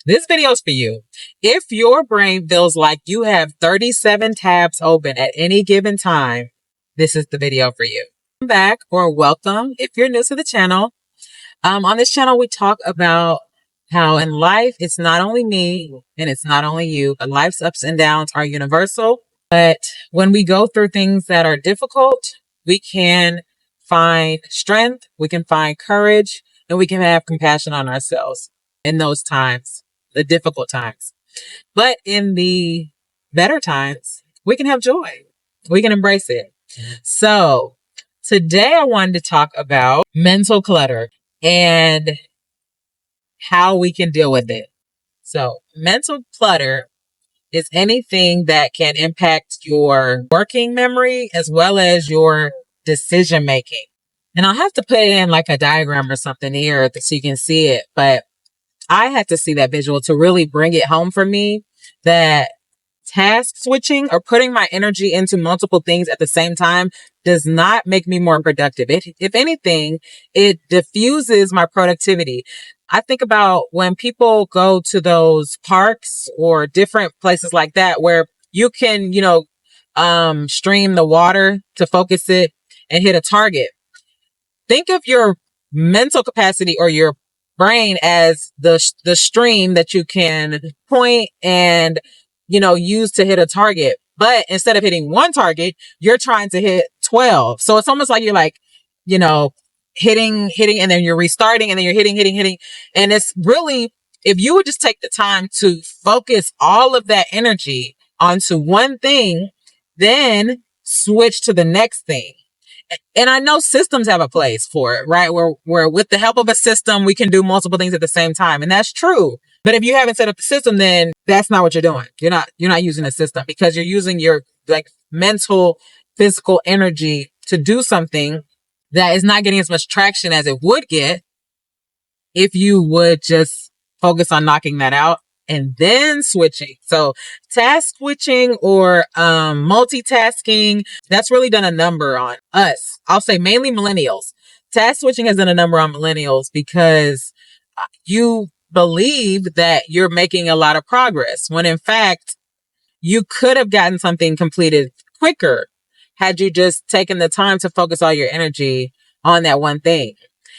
This video is for you. If your brain feels like you have 37 tabs open at any given time, this is the video for you. Welcome back, or welcome if you're new to the channel. On this channel, we talk about how in life, it's not only me and it's not only you, but life's ups and downs are universal. But when we go through things that are difficult, we can find strength, we can find courage, and we can have compassion on ourselves in those times, the difficult times. But in the better times, we can have joy. We can embrace it. So today I wanted to talk about mental clutter and how we can deal with it. So mental clutter is anything that can impact your working memory as well as your decision making. And I'll have to put it in like a diagram or something here so you can see it. But I had to see that visual to really bring it home for me that task switching or putting my energy into multiple things at the same time does not make me more productive. If anything, it diffuses my productivity. I think about when people go to those parks or different places like that where you can, stream the water to focus it and hit a target. Think of your mental capacity or your brain as the stream that you can point and use to hit a target. But instead of hitting one target, you're trying to hit 12. So it's almost like you're like, hitting, and then you're restarting, and then you're hitting. And it's really, if you would just take the time to focus all of that energy onto one thing, then switch to the next thing. And I know systems have a place for it, right? Where with the help of a system, we can do multiple things at the same time. And that's true. But if you haven't set up the system, then that's not what you're doing. You're not using a system because you're using your mental, physical energy to do something that is not getting as much traction as it would get if you would just focus on knocking that out and then switching. So task switching or multitasking, that's really done a number on us. I'll say mainly millennials. Task switching has done a number on millennials because you believe that you're making a lot of progress when in fact you could have gotten something completed quicker had you just taken the time to focus all your energy on that one thing.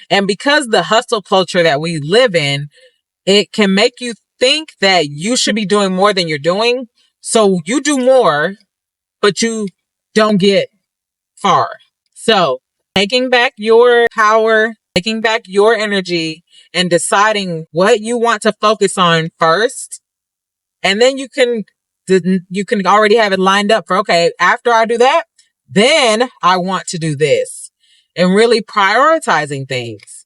And because the hustle culture that we live in, it can make you think that you should be doing more than you're doing. So you do more, but you don't get far. So taking back your power, taking back your energy and deciding what you want to focus on first. And then you can already have it lined up for, okay, after I do that, then I want to do this, and really prioritizing things.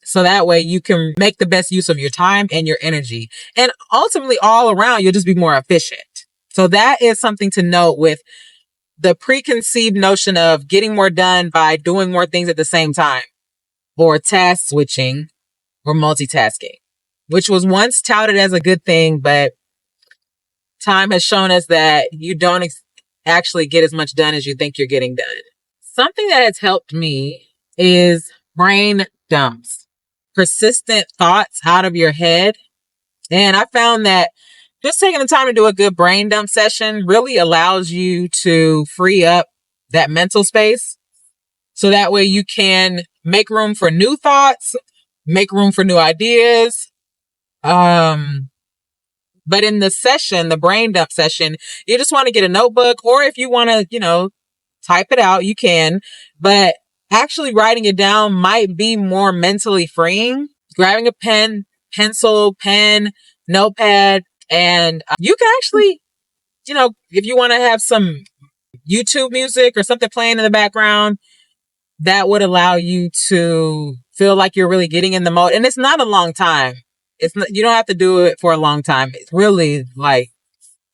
So that way you can make the best use of your time and your energy. And ultimately all around, you'll just be more efficient. So that is something to note with the preconceived notion of getting more done by doing more things at the same time, or task switching or multitasking, which was once touted as a good thing, but time has shown us that you don't actually get as much done as you think you're getting done. Something that has helped me is brain dumps, persistent thoughts out of your head. And I found that just taking the time to do a good brain dump session really allows you to free up that mental space. So that way you can make room for new thoughts, make room for new ideas. But in the session, the brain dump session, you just want to get a notebook, or if you want to, type it out, you can. But actually writing it down might be more mentally freeing. Grabbing a pencil, notepad, and you can actually, if you want to have some YouTube music or something playing in the background, that would allow you to feel like you're really getting in the mode. And it's not a long time. You don't have to do it for a long time. It's really like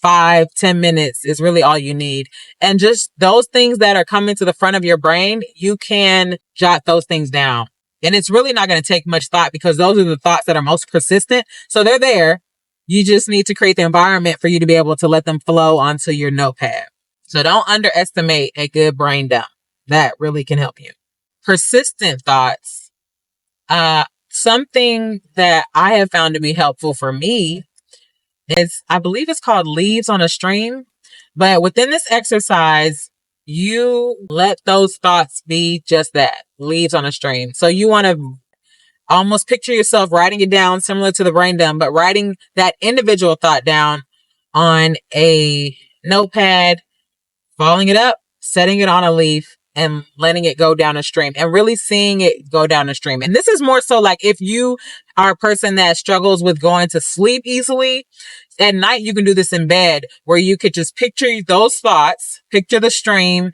5-10 minutes is really all you need. And just those things that are coming to the front of your brain, you can jot those things down. And it's really not going to take much thought because those are the thoughts that are most persistent. So they're there. You just need to create the environment for you to be able to let them flow onto your notepad. So don't underestimate a good brain dump. That really can help you. Persistent thoughts. something that I have found to be helpful for me is, I believe it's called leaves on a stream. But within this exercise, you let those thoughts be just that, leaves on a stream. So you want to almost picture yourself writing it down, similar to the brain dump, but writing that individual thought down on a notepad, following it up, setting it on a leaf, and letting it go down a stream, and really seeing it go down a stream. And this is more so like if you are a person that struggles with going to sleep easily at night, you can do this in bed, where you could just picture those thoughts, picture the stream,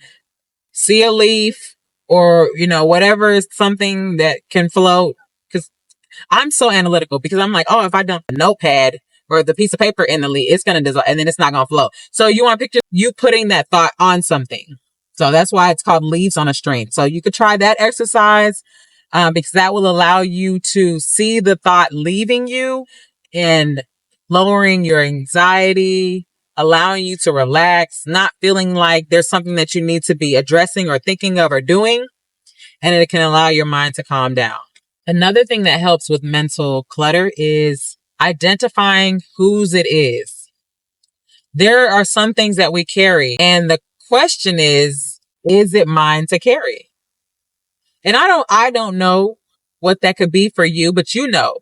see a leaf, or, whatever is something that can float. Because I'm so analytical, because I'm like, oh, if I dump a notepad or the piece of paper in the leaf, it's going to dissolve and then it's not going to flow. So you want to picture you putting that thought on something. So that's why it's called leaves on a stream. So you could try that exercise, because that will allow you to see the thought leaving you and lowering your anxiety, allowing you to relax, not feeling like there's something that you need to be addressing or thinking of or doing. And it can allow your mind to calm down. Another thing that helps with mental clutter is identifying whose it is. There are some things that we carry, and the question is it mine to carry? And I don't know what that could be for you, but you know.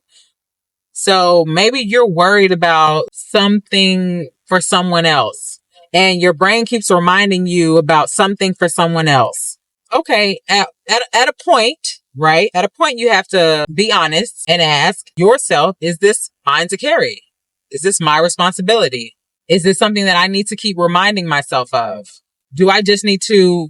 So maybe you're worried about something for someone else, and your brain keeps reminding you about something for someone else. Okay, at a point, right? At a point, you have to be honest and ask yourself, is this mine to carry? Is this my responsibility? Is this something that I need to keep reminding myself of? Do I just need to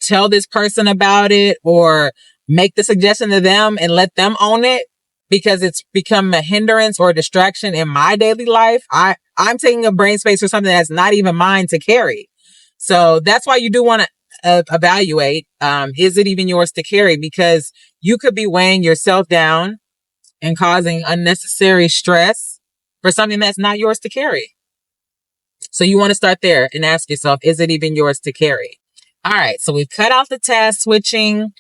tell this person about it, or make the suggestion to them and let them own it because it's become a hindrance or a distraction in my daily life? I'm taking a brain space for something that's not even mine to carry. So that's why you do want to evaluate, is it even yours to carry? Because you could be weighing yourself down and causing unnecessary stress for something that's not yours to carry. So you want to start there and ask yourself, is it even yours to carry? All right, so we've cut out the task switching.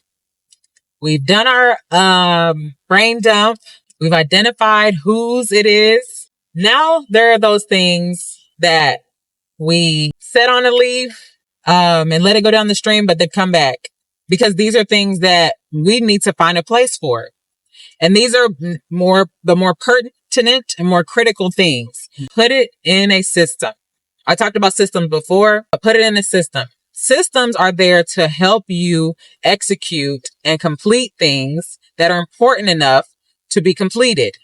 We've done our brain dump. We've identified whose it is. Now there are those things that we set on a leaf, and let it go down the stream, but they come back, because these are things that we need to find a place for. And these are the more pertinent and more critical things. Put it in a system. I talked about systems before, but put it in a system. Systems are there to help you execute and complete things that are important enough to be completed.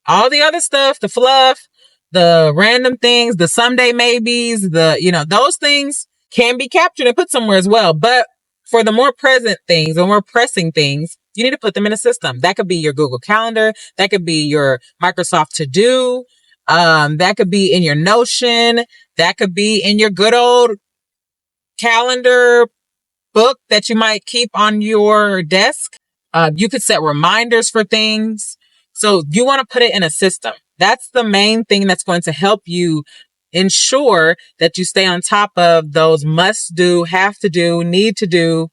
All the other stuff, the fluff, the random things, the someday maybes, those things can be captured and put somewhere as well. But for the more present things, the more pressing things, you need to put them in a system. That could be your Google Calendar. That could be your Microsoft To Do. That could be in your Notion. That could be in your good old calendar book that you might keep on your desk. You could set reminders for things. So you want to put it in a system. That's the main thing that's going to help you ensure that you stay on top of those must do, have to do, need to do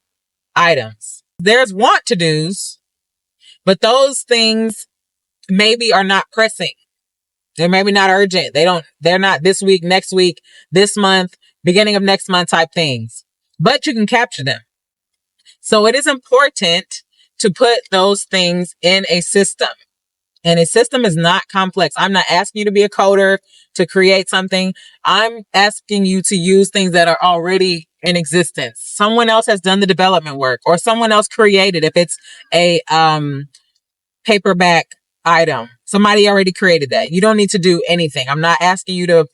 items. There's want to do's, but those things maybe are not pressing. They're maybe not urgent. They're not this week, next week, this month, beginning of next month type things, but you can capture them. So it is important to put those things in a system. And a system is not complex. I'm not asking you to be a coder to create something. I'm asking you to use things that are already in existence. Someone else has done the development work, or someone else created. If it's a paperback item, somebody already created that. You don't need to do anything. I'm not asking you to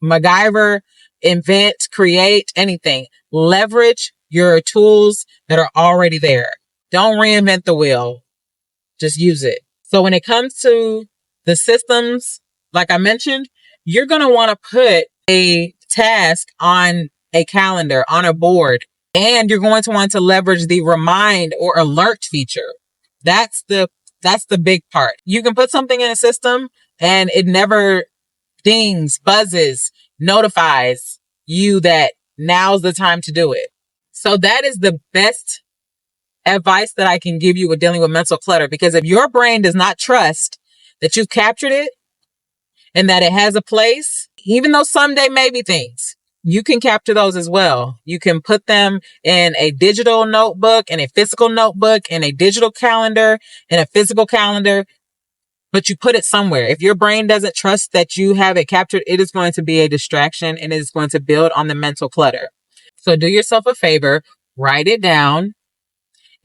MacGyver, invent, create anything. Leverage your tools that are already there. Don't reinvent the wheel. Just use it. So when it comes to the systems, like I mentioned, you're going to want to put a task on a calendar, on a board, and you're going to want to leverage the remind or alert feature. That's the big part. You can put something in a system and it never dings, buzzes, notifies you that now's the time to do it. So that is the best advice that I can give you with dealing with mental clutter. Because if your brain does not trust that you've captured it and that it has a place, even though someday maybe things, you can capture those as well. You can put them in a digital notebook, in a physical notebook, in a digital calendar, in a physical calendar, but you put it somewhere. If your brain doesn't trust that you have it captured, it is going to be a distraction and it is going to build on the mental clutter. So do yourself a favor, write it down.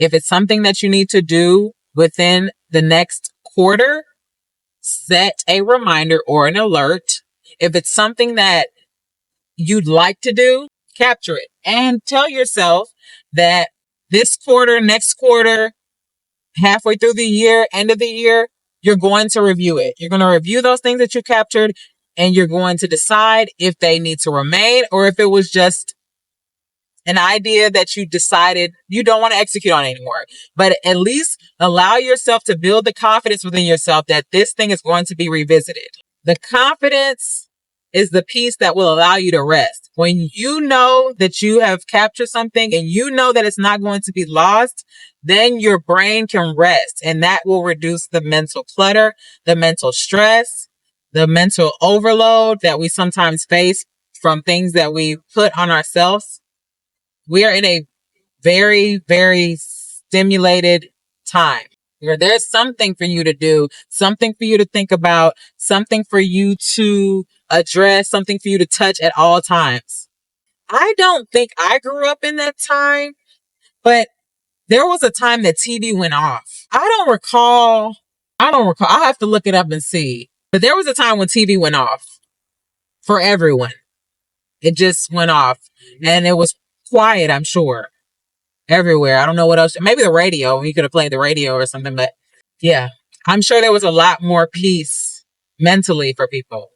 If it's something that you need to do within the next quarter, set a reminder or an alert. If it's something that you'd like to do, capture it and tell yourself that this quarter, next quarter, halfway through the year, end of the year, you're going to review it. You're going to review those things that you captured and you're going to decide if they need to remain or if it was just an idea that you decided you don't want to execute on anymore. But at least allow yourself to build the confidence within yourself that this thing is going to be revisited. The confidence is the piece that will allow you to rest. When you know that you have captured something and you know that it's not going to be lost, then your brain can rest and that will reduce the mental clutter, the mental stress, the mental overload that we sometimes face from things that we put on ourselves. We are in a very, very stimulated time where there's something for you to do, something for you to think about, something for you to address, something for you to touch at all times. I don't think I grew up in that time, but there was a time that TV went off. I don't recall. I have to look it up and see. But there was a time when TV went off for everyone. It just went off and it was quiet, I'm sure. Everywhere. I don't know what else. Maybe the radio. We could have played the radio or something, but yeah, I'm sure there was a lot more peace mentally for people.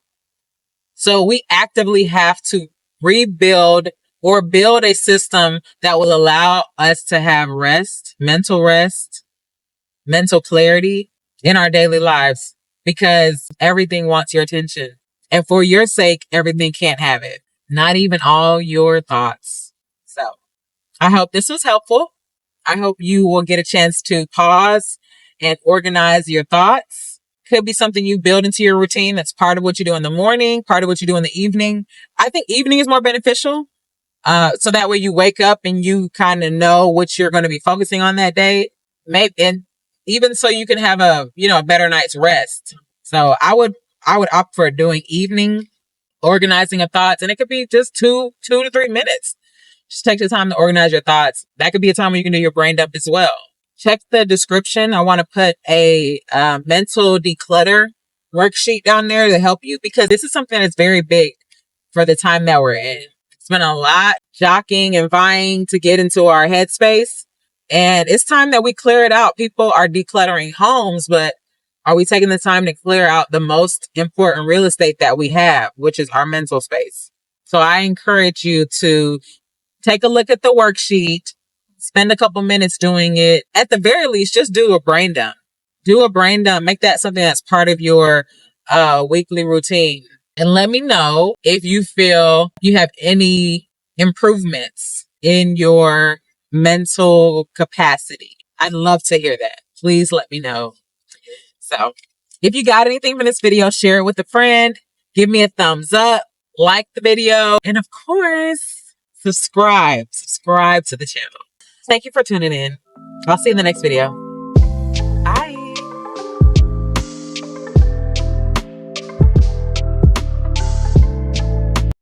So we actively have to rebuild or build a system that will allow us to have rest, mental clarity in our daily lives because everything wants your attention. And for your sake, everything can't have it. Not even all your thoughts. So I hope this was helpful. I hope you will get a chance to pause and organize your thoughts. Could be something you build into your routine. That's part of what you do in the morning, part of what you do in the evening. I think evening is more beneficial. So that way you wake up and you kind of know what you're going to be focusing on that day. Maybe, and even so you can have a better night's rest. So I would opt for doing evening organizing of thoughts, and it could be just 2 to 3 minutes. Just take the time to organize your thoughts. That could be a time when you can do your brain dump as well. Check the description. I want to put a mental declutter worksheet down there to help you because this is something that's very big for the time that we're in. It's been a lot jockeying and vying to get into our headspace. And it's time that we clear it out. People are decluttering homes, but are we taking the time to clear out the most important real estate that we have, which is our mental space? So I encourage you to take a look at the worksheet, spend a couple minutes doing it. At the very least, just do a brain dump. Do a brain dump. Make that something that's part of your weekly routine. And let me know if you feel you have any improvements in your mental capacity. I'd love to hear that. Please let me know. So if you got anything from this video, share it with a friend. Give me a thumbs up. Like the video. And of course, subscribe to the channel. Thank you for tuning in. I'll see you in the next video.